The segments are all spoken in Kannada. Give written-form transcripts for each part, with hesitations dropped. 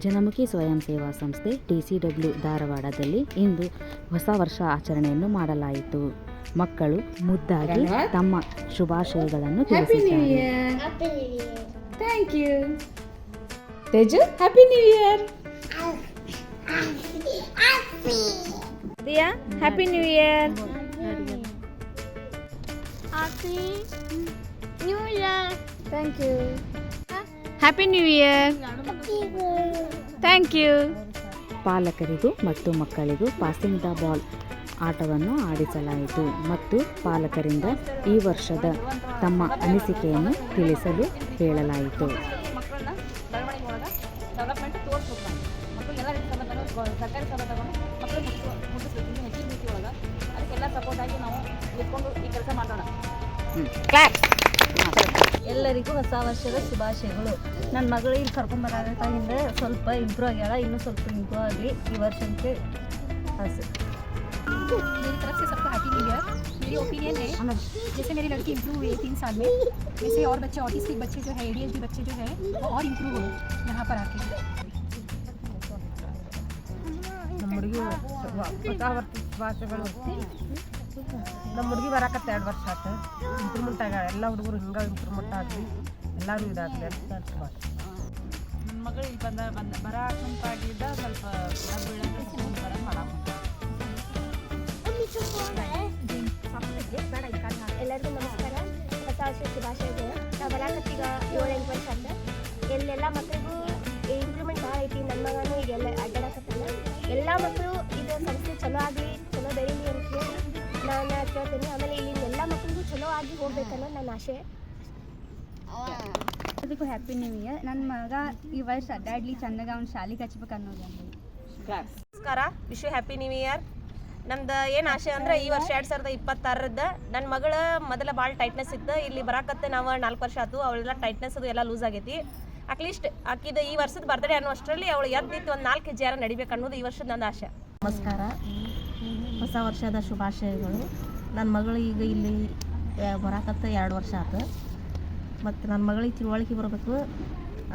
ಜನಮುಖಿ ಸ್ವಯಂ ಸೇವಾ ಸಂಸ್ಥೆ TCW ಧಾರವಾಡದಲ್ಲಿ ಇಂದು ಹೊಸ ವರ್ಷ ಆಚರಣೆಯನ್ನು ಮಾಡಲಾಯಿತು. ಮಕ್ಕಳು ಮುದ್ದಾಗಿ ತಮ್ಮ ಶುಭಾಶಯಗಳನ್ನು ತಿಳಿಸಿದ್ದಾರೆ. Thank you Teju, happy new year. Diya, happy new year. Happy New Year. Thank you. Happy new year. Thank you. ಪಾಲಕರಿಗೂ ಮತ್ತು ಮಕ್ಕಳಿಗೂ ಪಾಸಿಂಗ್ ದ ಬಾಲ್ ಆಟವನ್ನು ಆಡಿಸಲಾಯಿತು ಮತ್ತು ಪಾಲಕರಿಂದ ಈ ವರ್ಷದ ತಮ್ಮ ಅನಿಸಿಕೆಯನ್ನು ತಿಳಿಸಲು ಹೇಳಲಾಯಿತು. ಮಕ್ಕಳನ್ನ ಬೆಳವಣಿಗೆ ಒಳಗೆ ಡೆವಲಪ್ಮೆಂಟ್ ತೋರಿಸ್ಬೇಕು. ಮಕ್ಕಳಿಗೆಲ್ಲ ಸರ್ಕಾರಿ ಸಭೆ ತಗೊಂಡು ಮಕ್ಕಳು ಮುಟ್ಟಿಸ್ಬೇಕು. ಇನ್ನು ಹೆಚ್ಚಿನ ರೀತಿ ಒಳಗೆ ಅದಕ್ಕೆಲ್ಲ ಸಪೋರ್ಟ್ ಆಗಿ ನಾವು ಇಟ್ಕೊಂಡು ಈ ಕೆಲಸ ಮಾಡೋಣ. ಎಲ್ಲರಿಗೂ ಹೊಸ ವರ್ಷದ ಶುಭಾಶಯಗಳು. ನನ್ನ ಮಗಳು ಇಲ್ಲಿ ಕರ್ಕೊಂಬರಾಗಿಂದ ಸ್ವಲ್ಪ ಇಂಪ್ರೂವ್ ಆಗ್ಯಾಳ, ಇನ್ನೂ ಸ್ವಲ್ಪ ಇಂಪ್ರೂವ್ ಆಗಲಿ ಈ ವರ್ಷಕ್ಕೆ ಆಸೆ. मेरी तरफ से सबको हैप्पी न्यू ईयर. मेरी ओपिनियन है जैसे मेरी लड़की इम्प्रूव हुई 3 साल में, वैसे और बच्चे ऑटिस्टिक बच्चे जो है, ADHD बच्चे जो है वो और इम्प्रूव हो यहाँ पर आके. ನಮ್ಮ ಹುಡುಗಿ ಹೊಸ ವರ್ಷ ಶುಭಾಶಯಗಳು. ನಮ್ಮ ಹುಡುಗಿ ಬರಾಕತ್ತೆ 2 ವರ್ಷ ಆಯ್ತು. ಇಂಪ್ರೂವ್ಮೆಂಟ್ ಆಗ್ಯಾಳ. ಎಲ್ಲ ಹುಡುಗರು ಹಿಂಗೆ ಇಂಪ್ರೂವ್ಮೆಂಟ್ ಆಗಲಿ, ಎಲ್ಲರೂ ಇದಾಗಲಿ ಅಂತ ಶುಭಾಶಯ. ನನ್ನ ಮಗಳು ಇಲ್ಲಿ ಬರಾಕಂತಾಗಿದ್ದ ಸ್ವಲ್ಪ ಬರೋದು ಮಾಡಾಕ. ಎಲ್ಲರಿಗೂ ನಮಸ್ಕಾರ. ಹೊಸ ವರ್ಷದ ಶುಭಾಶಯಗಳು. ನಾವು ಬರಾಕತ್ತೀಗ 7-8 ವರ್ಷ ಅಂತ ಎಲ್ಲೆಲ್ಲ ಮಕ್ಕಳಿಗೂ ಇಂಪ್ರೂವ್ಮೆಂಟ್ ಭಾಳ ಐತಿ. ನನ್ನ ಮಗನೂ ಈಗ ಎಲ್ಲ ಅಡ್ಡಾಡಕತ್ತಾನ. ಎಲ್ಲ ಮಕ್ಕಳು ಇದು ಸಂಸ್ಥೆ ಚಲೋ ಆಗಲಿ, ಚಲೋ ಬೆಳೀಲಿ ಅಂತ ಹೇಳಿ ನಾನು ಕೇಳ್ತೀನಿ. ಆಮೇಲೆ ಇಲ್ಲಿಂದ ಎಲ್ಲ ಮಕ್ಕಳಿಗೂ ಚಲೋ ಆಗಿ ಹೋಗ್ಬೇಕನ್ನೋ ನನ್ನ ಆಸೆ. ಅದಕ್ಕೂ ಹ್ಯಾಪಿ ನ್ಯೂ ಇಯರ್. ನನ್ನ ಮಗ ಈ ವರ್ಷ ಅಡ್ಡಾಡ್ಲಿ, ಚೆನ್ನಾಗಿ ಅವ್ನು ಶಾಲೆಗೆ ಹಚ್ಬೇಕು ಅನ್ನೋದು. ನಮಸ್ಕಾರ, wish you happy new year. ನಮ್ದು ಏನು ಆಸೆ ಅಂದ್ರೆ ಈ ವರ್ಷ 2026 ನನ್ನ ಮಗಳ ಮೊದಲ ಭಾಳ ಟೈಟ್ನೆಸ್ ಇತ್ತು. ಇಲ್ಲಿ ಬರಾಕತ್ತೆ ನಾವು 4 ವರ್ಷ ಆಯ್ತು. ಅವಳೆಲ್ಲ ಟೈಟ್ನೆಸ್ ಅದು ಎಲ್ಲ ಲೂಸ್ ಆಗೈತಿ. ಅಟ್ಲೀಸ್ಟ್ ಆಕಿದ ಈ ವರ್ಷದ ಬರ್ತ್ಡೇ ಅನ್ನೋ ಅಷ್ಟರಲ್ಲಿ ಅವಳು ಎದ್ದಿತ್ತು ಒಂದು 4 kg ನಡಿಬೇಕು ಅನ್ನೋದು ಈ ವರ್ಷದ ನನ್ನ ಆಸೆ. ನಮಸ್ಕಾರ, ಹೊಸ ವರ್ಷದ ಶುಭಾಶಯಗಳು. ನನ್ನ ಮಗಳು ಈಗ ಇಲ್ಲಿ ಬರಾಕತ್ತ 2 ವರ್ಷ ಆಯ್ತು. ಮತ್ತು ನನ್ನ ಮಗಳಿಗೆ ತಿಳುವಳಿಕೆ ಬರಬೇಕು,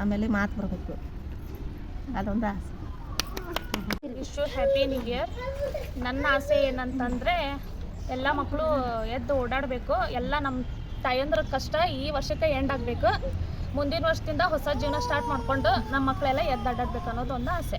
ಆಮೇಲೆ ಮಾತು ಬರಬೇಕು, ಅದೊಂದು ಆಸೆ. Wish you happy new year. ನನ್ನ ಆಸೆ ಏನಂತಂದರೆ ಎಲ್ಲ ಮಕ್ಕಳು ಎದ್ದು ಓಡಾಡಬೇಕು. ಎಲ್ಲ ನಮ್ಮ ತಾಯಂದ್ರ ಕಷ್ಟ ಈ ವರ್ಷಕ್ಕೆ ಎಂಡ್ ಆಗಬೇಕು. ಮುಂದಿನ ವರ್ಷದಿಂದ ಹೊಸ ಜೀವನ ಸ್ಟಾರ್ಟ್ ಮಾಡಿಕೊಂಡು ನಮ್ಮ ಮಕ್ಕಳೆಲ್ಲ ಎದ್ದು ಅಡ್ಡಾಡ್ಬೇಕು ಅನ್ನೋದು ಒಂದು ಆಸೆ.